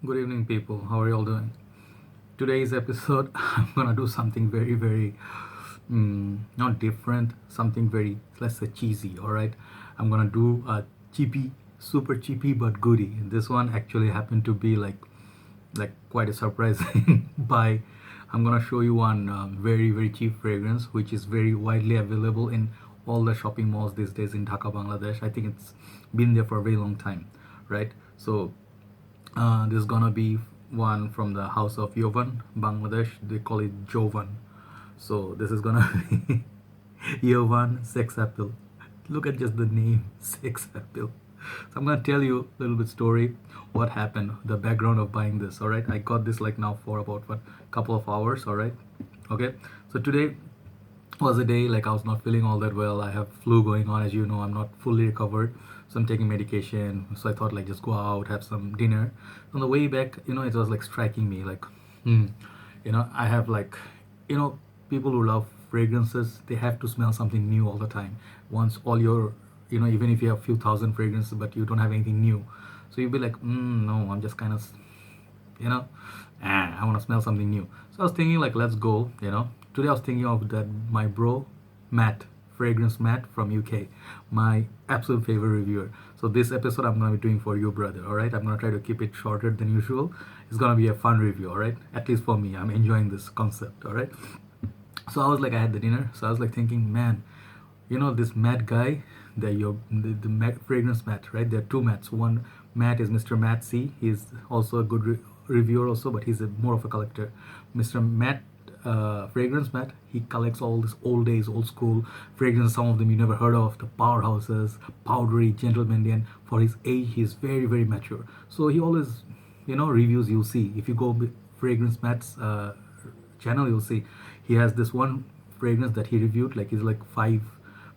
Good evening, people. How are you all doing? Today's episode, I'm gonna do something very, not different, something very, let's say, cheesy. All right, I'm gonna do a cheapy, super cheapy but goodie. This one actually happened to be like quite a surprising buy. I'm gonna show you one very cheap fragrance, which is very widely available in all the shopping malls these days in Dhaka, Bangladesh. I think it's been there for a very long time, right? So this is gonna be one from the house of Jovan, Bangladesh. They call it Jovan. So this is gonna be Jovan Sex Apple. Look at just the name, Sex Apple. So I'm gonna tell you a little bit story, what happened, the background of buying this. All right, I got this like now for about what couple of hours. All right, okay. So today was a day like I was not feeling all that well. I have flu going on, as you know. I'm not fully recovered, so I'm taking medication. So I thought like just go out, have some dinner. On the way back, it was like striking me like, hmm, I have like, people who love fragrances, they have to smell something new all the time. Once all your, even if you have few thousand fragrances, but you don't have anything new, so you'll be like, no, I'm just kind of you know I want to smell something new. So I was thinking like let's go. Today I was thinking of that my bro Matt, fragrance Matt from UK, my absolute favorite reviewer. So this episode I'm going to be doing for you, brother. All right, I'm going to try to keep it shorter than usual. It's going to be a fun review. All right, at least for me, I'm enjoying this concept. All right, so I was like, I had the dinner, so I was like thinking, man, this Matt guy, the Matt, fragrance Matt, right? There are two Matts. One Matt is Mr. Matt C. He's also a good reviewer also, but he's more of a collector. Mr. Matt, fragrance Matt, he collects all this old days, old school fragrances. Some of them you never heard of, the powerhouses, powdery, gentleman. For his age, he's very mature. So he always, reviews. You'll see if you go fragrance Matt's channel, you'll see he has this one fragrance that he reviewed. Like he's like five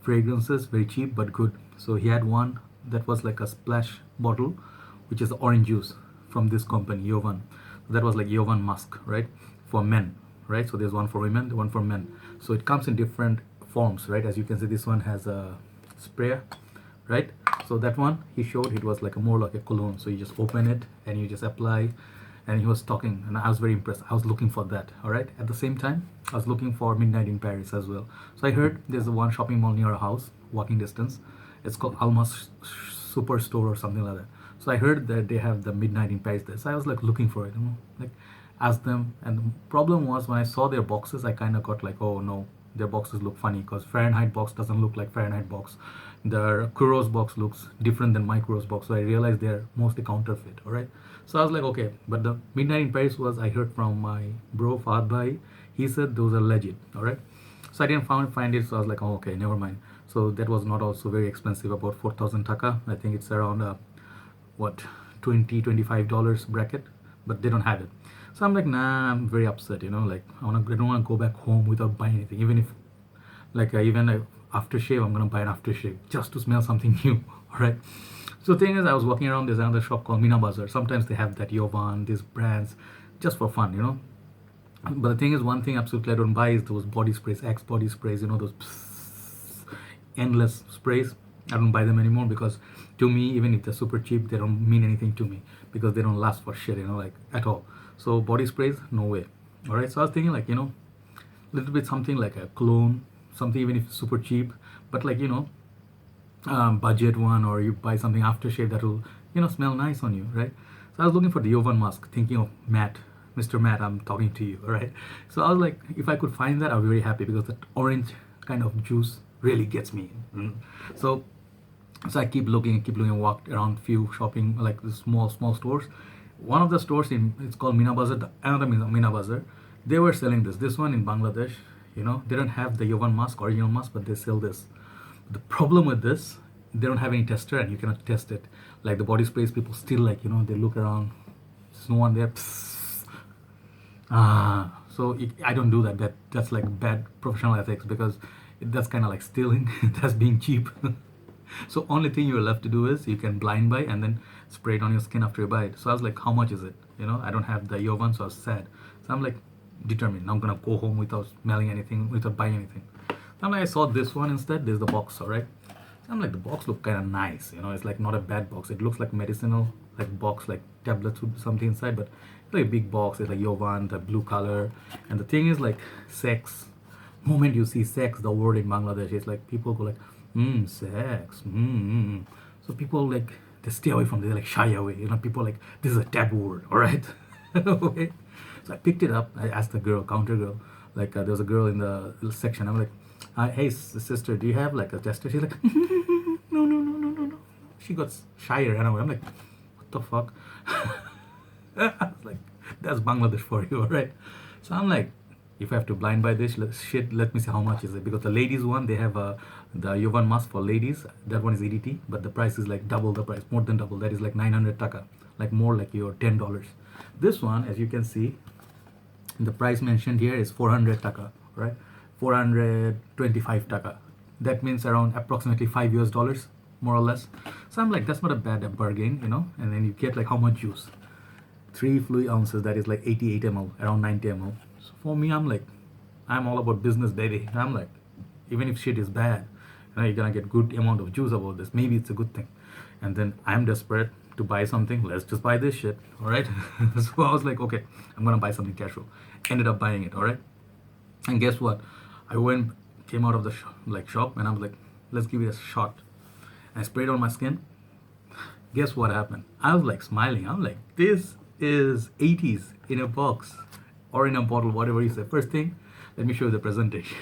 fragrances, very cheap but good. So he had one that was like a splash bottle, which is the orange juice from this company, Jovan. So that was like Jovan Musk, right? For men, right? So there's one for women, the one for men. So it comes in different forms, right? As you can see, this one has a sprayer, right? So that one he showed, it was like more like a cologne. So you just open it and you just apply. And he was talking, and I was very impressed. I was looking for that. All right. At the same time, I was looking for Midnight in Paris as well. So I heard there's a one shopping mall near our house, walking distance. It's called Alma's Superstore or something like that. So I heard that they have the Midnight in Paris there. So I was like looking for it, like asked them. And the problem was when I saw their boxes, I kind of got like, oh no, their boxes look funny because Fahrenheit box doesn't look like Fahrenheit box. Their Kuros box looks different than my Kuros box. So I realized they're mostly counterfeit. All right. So I was like, okay, but the Midnight in Paris was, I heard from my bro Fahad Bhai, he said those are legit, all right? So I didn't find it, so I was like, oh, okay, never mind. So that was not also very expensive, about 4,000 taka. I think it's around, what, $20-25 bracket, but they don't have it. So I'm like, nah, I'm very upset, like I don't want to go back home without buying anything, even if, like, even aftershave, I'm going to buy an aftershave just to smell something new, all right? So the thing is, I was walking around. There's another shop called Mina Bazaar. Sometimes they have that Jovan, these brands, just for fun. But the thing is, one thing absolutely I don't buy is those body sprays, Axe body sprays. Those endless sprays. I don't buy them anymore because, to me, even if they're super cheap, they don't mean anything to me because they don't last for shit. Like at all. So body sprays, no way. All right. So I was thinking like, a little bit something like a cologne, something even if it's super cheap, but like budget one, or you buy something aftershave that will smell nice on you, right? So I was looking for the Jovan Musk, thinking of Matt, Mr. Matt, I'm talking to you, all right? So I was like, if I could find that, I'd be very happy because that orange kind of juice really gets me. So I keep looking, walked around few shopping like the small stores. One of the stores it's called Mina Bazaar, another Mina Bazaar. They were selling this one in Bangladesh. They don't have the Jovan Musk, original Musk, but they sell this. The problem with this, they don't have any tester and you cannot test it. Like the body sprays, people still like, they look around, there's no one there. So I don't do that. That's like bad professional ethics because that's kind of like stealing. That's being cheap. So only thing you're left to do is you can blind buy and then spray it on your skin after you buy it. So I was like, how much is it? I don't have the Jovan, so I was sad. So I'm like, determined. I'm gonna go home without smelling anything, without buying anything. And I saw this one instead. There's the box, all right? So I'm like, the box look kind of nice, it's like not a bad box. It looks like medicinal, like box, like tablets with something inside, but it's like a big box. It's like Jovan, the blue color. And the thing is like sex. Moment you see sex, the word in Bangladesh, it's like people go like, sex, So people like, they stay away from it, they like shy away. People like, this is a taboo word, all right? Okay. So I picked it up. I asked the girl, counter girl, like there was a girl in the section. I'm like, hey sister, do you have like a tester? She's like, no. She got shy and ran away. I'm like, what the fuck? I was like, that's Bangladesh for you, all right? So I'm like, if I have to blind buy this shit, let me see how much is it. Because the ladies one, they have the Jovan mask for ladies. That one is EDT, but the price is like double the price, more than double. That is like 900 taka, like more like your $10. This one, as you can see, the price mentioned here is 400 taka, right? 425 taka. That means around approximately $5 more or less. So I'm like, that's not a bad bargain, And then you get like how much juice? 3 fluid ounces, that is like 88 ml, around 90 ml. So for me, I'm like, I'm all about business, baby. I'm like, even if shit is bad, you're gonna get good amount of juice about this. Maybe it's a good thing. And then I'm desperate to buy something. Let's just buy this shit, all right? So I was like, okay, I'm gonna buy something casual. Ended up buying it, all right? And guess what? I came out of the shop, and I was like, let's give it a shot. I sprayed on my skin. Guess what happened? I was like smiling. I'm like, this is 80s in a box or in a bottle, whatever you say. First thing, let me show you the presentation.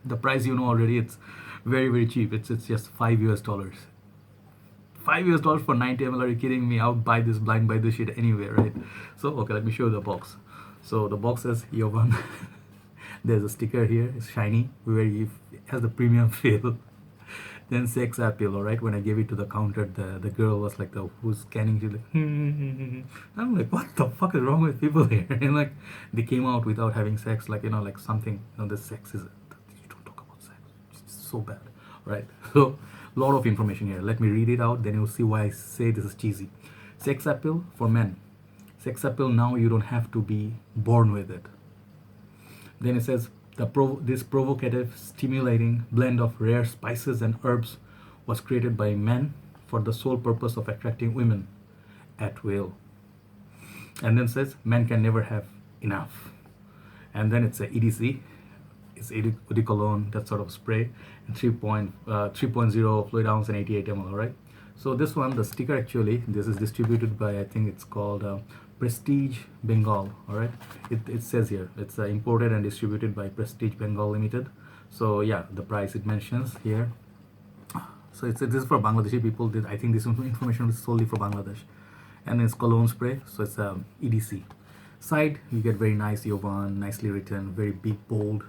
The price already. It's very, very cheap. It's just $5. $5 for 90 ml. Are you kidding me? I would buy this shit anywhere, right? So okay, let me show you the box. So the box says Jovan. There's a sticker here. It's shiny, it has the premium feel. Then sex appeal, all right? When I gave it to the counter, the girl was like, who's scanning, she's like, I'm like, what the fuck is wrong with people here? And like, they came out without having sex, like, like something, the sex is, you don't talk about sex. It's so bad, right? So, a lot of information here. Let me read it out, then you'll see why I say this is cheesy. Sex appeal for men. Sex appeal now, you don't have to be born with it. Then it says, this provocative, stimulating blend of rare spices and herbs was created by men for the sole purpose of attracting women at will. And then says, men can never have enough. And then it's a EDC, it's Eau de Cologne, that sort of spray, and 3.0 fluid ounce and 88 ml, all right? So this one, the sticker actually, this is distributed by, I think it's called Prestige Bengal, all right? It says here, it's imported and distributed by Prestige Bengal Limited. So yeah, the price it mentions here. So this is for Bangladeshi people. I think this information is solely for Bangladesh. And it's Cologne spray, so it's EDC. Side, you get very nice Jovan, nicely written, very big, bold.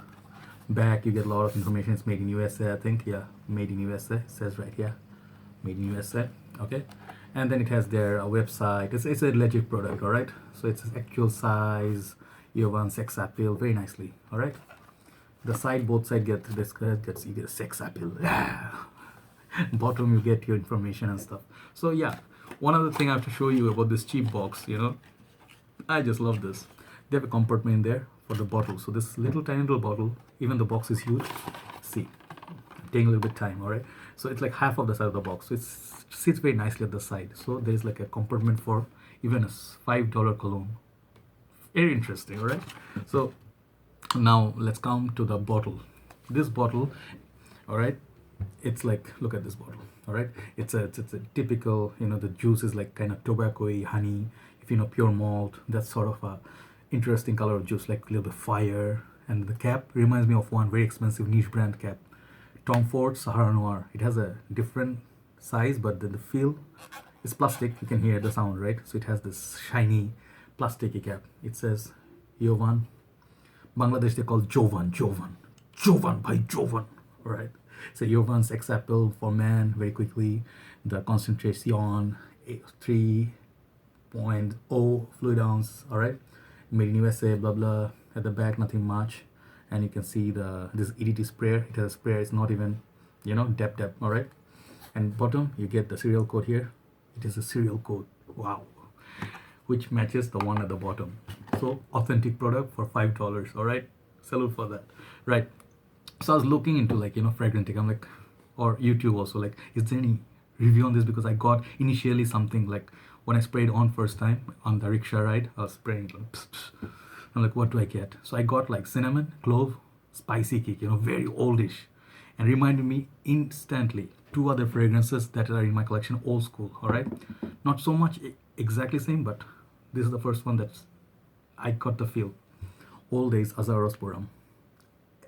Back, you get a lot of information. It's made in USA, I think. Yeah, made in USA. It says right here, made in USA. Okay. And then it has their website. It's a legit product, all right? So it's actual size, Jovan, sex appeal, very nicely, all right? The side, both sides get this, you get sex appeal. Bottom, you get your information and stuff. So yeah, one other thing I have to show you about this cheap box, I just love this. They have a compartment in there for the bottle. So this tiny little bottle, even the box is huge. See, taking a little bit time, all right? So it's like half of the side of the box. So it sits very nicely at the side. So there's like a compartment for even a $5 cologne. Very interesting, all right? So now let's come to the bottle. This bottle, all right, it's like, look at this bottle, all right? It's a typical, the juice is like kind of tobacco-y, honey, if pure malt, that sort of a interesting color of juice, like a little bit fire. And the cap reminds me of one very expensive niche brand cap, Tom Ford Sahara Noir. It has a different size, but the feel is plastic. You can hear the sound, right? So it has this shiny plasticky cap. It says Jovan. Bangladesh, they call Jovan by Jovan, all right? So Jovan sex appeal for man, very quickly. The concentration 3.0 fluid ounce, all right? Made in USA, blah blah. At the back, nothing much. And you can see this EDT sprayer. It has a sprayer. It's not even, dab, all right? And bottom, you get the serial code here. It is a serial code, wow, which matches the one at the bottom. So authentic product for $5, all right? Salute for that, right? So I was looking into Fragrantic. I'm like, or YouTube also, like, is there any review on this? Because I got initially something like, when I sprayed on first time on the rickshaw ride, I was spraying like, pss, pss. I'm like, what do I get? So I got like cinnamon, clove, spicy kick, very oldish, and reminded me instantly two other fragrances that are in my collection, old school. All right, not so much exactly same, but this is the first one that's I got the feel. Old days Azarosporum,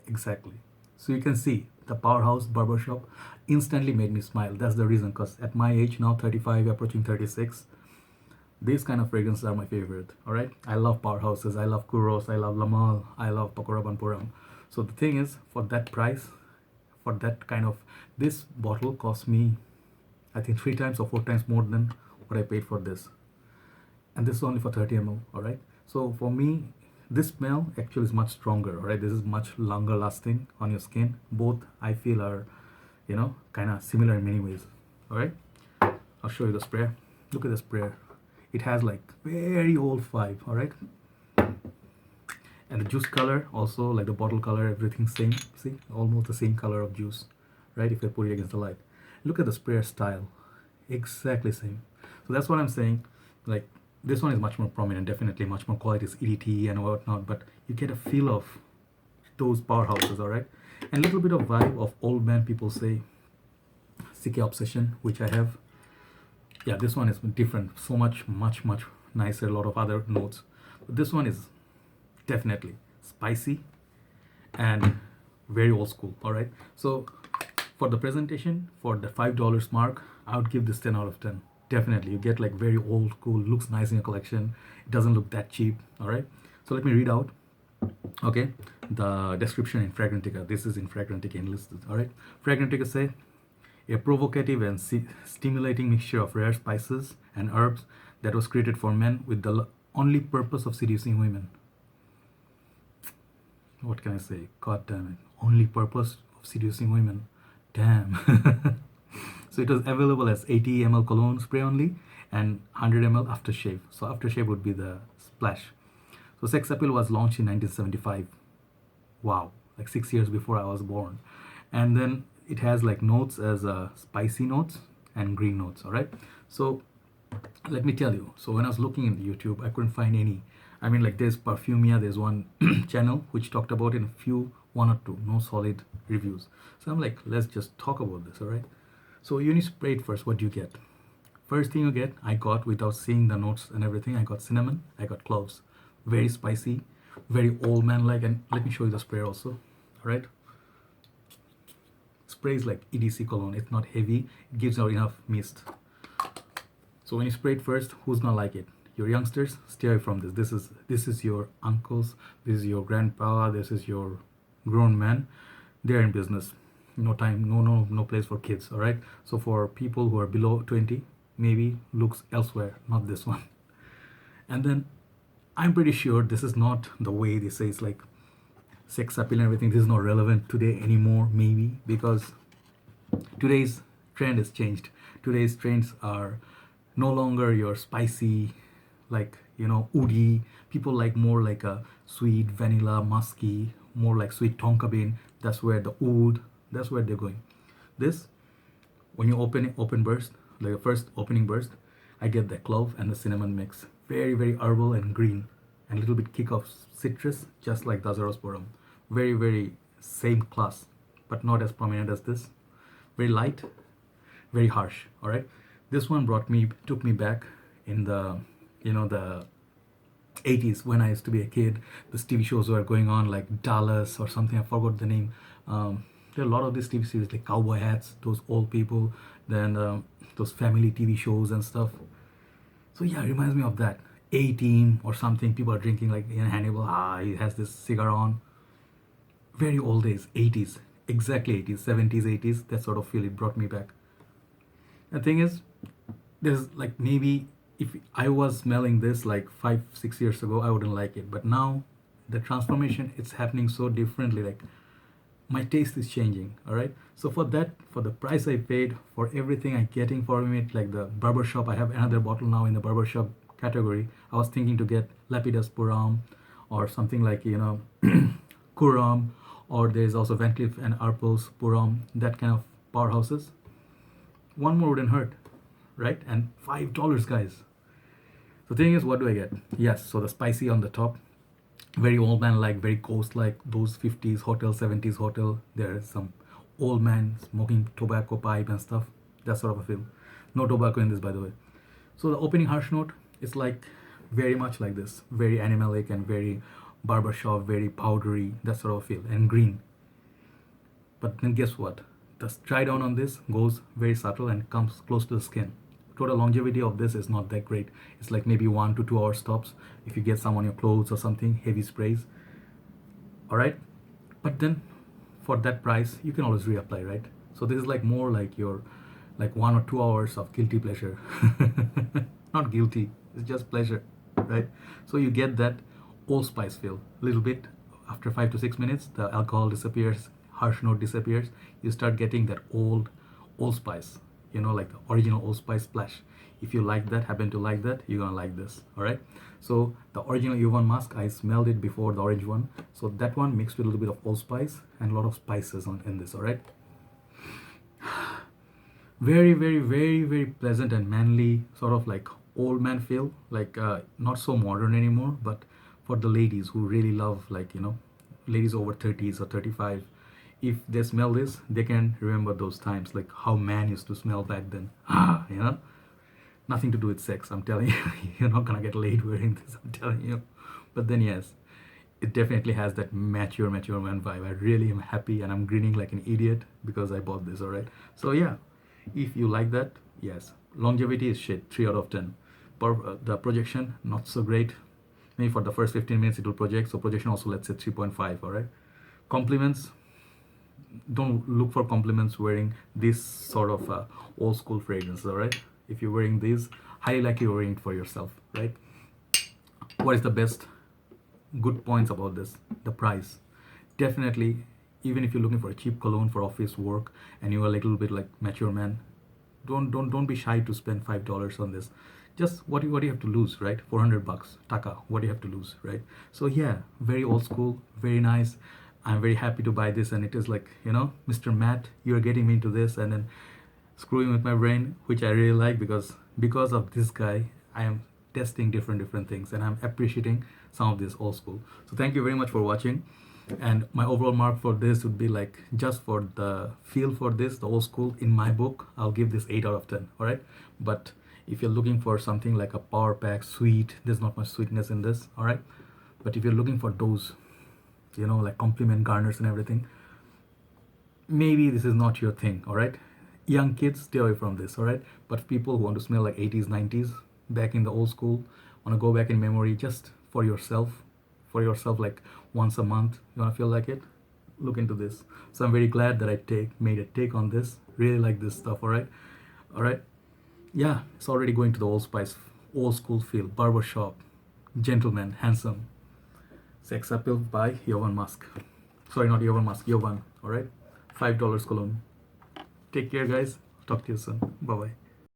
exactly. So you can see the powerhouse barbershop instantly made me smile. That's the reason, because at my age now, 35, approaching 36, these kind of fragrances are my favorite. All right, I love powerhouses, I love Kuros, I love Lamal, I love Pakorabanpuram. So the thing is, for that price, for that kind of, this bottle cost me, I think 3 times or 4 times more than what I paid for this, and this is only for 30 ml. All right, so for me, this smell actually is much stronger. All right, this is much longer lasting on your skin. Both I feel are, kind of similar in many ways. All right, I'll show you the sprayer. Look at the sprayer. It has like very old vibe. All right, and the juice color also, like the bottle color, everything same. See, almost the same color of juice, right? If I put it against the light, look at the sprayer style, exactly same. So that's what I'm saying. Like, this one is much more prominent, definitely much more quality, it's EDT and whatnot, but you get a feel of those powerhouses. All right, and a little bit of vibe of old man, people say, CK Obsession, which I have. Yeah, this one is different, so much nicer, a lot of other notes, but this one is definitely spicy and very old school. All right, so for the presentation, for the $5 mark, I would give this 10 out of 10. Definitely, you get like very old school, looks nice in your collection, it doesn't look that cheap. All right, so let me read out, okay, the description in Fragrantica. This is in Fragrantica enlisted. All right, Fragrantica say, a provocative and stimulating mixture of rare spices and herbs that was created for men with the only purpose of seducing women. What can I say? God damn it. Only purpose of seducing women. Damn. So it was available as 80 ml cologne spray only and 100 ml aftershave. So aftershave would be the splash. So Sex Appeal was launched in 1975. Wow, like 6 years before I was born. And then it has like notes as spicy notes and green notes. All right, so let me tell you. So when I was looking in YouTube, I couldn't find any. I mean, like, there's Perfumia, there's one channel which talked about it, in a few, one or two, no solid reviews. So I'm like, let's just talk about this. All right, so you need to spray it first. What do you get? First thing you get, I got, without seeing the notes and everything, I got cinnamon, I got cloves. Very spicy, very old man like. And let me show you the spray also. All right, spray is like EDC cologne. It's not heavy, it gives out enough mist. So when you spray it first, who's gonna like it? Your youngsters, stay away from this. This is your uncles, this is your grandpa, this is your grown man. They're in business. No time, no place for kids. All right, so for people who are below 20, maybe looks elsewhere, not this one. And then I'm pretty sure this is not the way they say it's like sex appeal and everything. This is not relevant today anymore, maybe, because today's trend has changed. Today's trends are no longer your spicy, like, woody. People like more like a sweet vanilla, musky, more like sweet tonka bean. That's where the oud, that's where they're going. This, when you open burst, like the first opening burst, I get the clove and the cinnamon mix. Very herbal and green, and a little bit kick of citrus, just like the Azarosporum. Very same class, but not as prominent as this. Very light, very harsh. All right, this one took me back in the the 80s, when I used to be a kid. The TV shows were going on, like Dallas or something, I forgot the name. There are a lot of these TV series, like Cowboy Hats, those old people, then those family TV shows and stuff. So yeah, it reminds me of that. A-Team or something, people are drinking, like in Hannibal, he has this cigar on. Very old days, 80s, exactly 80s, 70s, 80s, that sort of feel. It brought me back. The thing is, there's like, maybe if I was smelling this like 5-6 years ago, I wouldn't like it. But now the transformation, it's happening so differently. Like, my taste is changing. All right, so for the price I paid, for everything I'm getting from it, like the barbershop, I have another bottle now in the barbershop category. I was thinking to get Lapidus Puram or something like Kuram, or there's also Van Cleef and Arpels Puram, that kind of powerhouses. One more wouldn't hurt, right? And $5, guys. The thing is, what do I get? Yes, so the spicy on the top, very old man like, very ghost like, those 50s hotel, 70s hotel. There is some old man smoking tobacco pipe and stuff. That sort of a film. No tobacco in this, by the way. So the opening harsh note is like very much like this, very animalic and very barbershop, very powdery, that sort of feel, and green. But then guess what? The dry down on this goes very subtle and comes close to the skin. Total longevity of this is not that great. It's like maybe 1 to 2 hour stops if you get some on your clothes or something, heavy sprays. All right, but then for that price you can always reapply, right? So this is like more like your like 1 or 2 hours of guilty pleasure. Not guilty, it's just pleasure, right? So you get that allspice feel a little bit. After 5 to 6 minutes the alcohol disappears, harsh note disappears, you start getting that allspice, you know, like the original allspice splash. If you like that, happen to like that, you're gonna like this. All right, so the original Jovan musk, I smelled it before the orange one, so that one mixed with a little bit of allspice and a lot of spices in this. All right, very very very very pleasant and manly, sort of like old man feel, like not so modern anymore, but for the ladies who really love, like, you know, ladies over 30s or 35, if they smell this, they can remember those times, like how man used to smell back then. You know, nothing to do with sex, I'm telling you. You're not gonna get laid wearing this, I'm telling you. But then yes, it definitely has that mature man vibe. I really am happy and I'm grinning like an idiot because I bought this. All right, so yeah, if you like that, yes. Longevity is shit, 3 out of 10. The projection not so great. Maybe for the first 15 minutes it will project, so projection also, let's say 3.5. all right, compliments, don't look for compliments wearing this sort of old school fragrance. All right, if you're wearing these, highly likely you're wearing it for yourself, right? What is the best good points about this? The price. Definitely, even if you're looking for a cheap cologne for office work and you're a little bit like mature man, don't be shy to spend $5 on this. Just what do you have to lose, right? 400 bucks taka, what do you have to lose, right? So yeah, very old school, very nice. I'm very happy to buy this, and it is like, you know, Mr. Matt, you're getting me into this and then screwing with my brain, which I really like, because of this guy I am testing different things and I'm appreciating some of this old school. So thank you very much for watching, and my overall mark for this would be like, just for the feel for this, the old school, in my book I'll give this 8 out of 10. all right, but if you're looking for something like a power pack sweet, there's not much sweetness in this. all right, but if you're looking for those, you know, like compliment garners and everything, maybe this is not your thing. all right, young kids, stay away from this. all right, but people who want to smell like 80s 90s back in the old school, want to go back in memory just for yourself, like once a month, you want to feel like it, look into this. So I'm very glad that I made a take on this. Really like this stuff. all right, yeah, it's already going to the old school feel, barbershop, gentleman, handsome, sex appeal by Jovan musk. Sorry, not Jovan musk, Jovan. all right, $5 cologne. Take care, guys. Talk to you soon. Bye bye.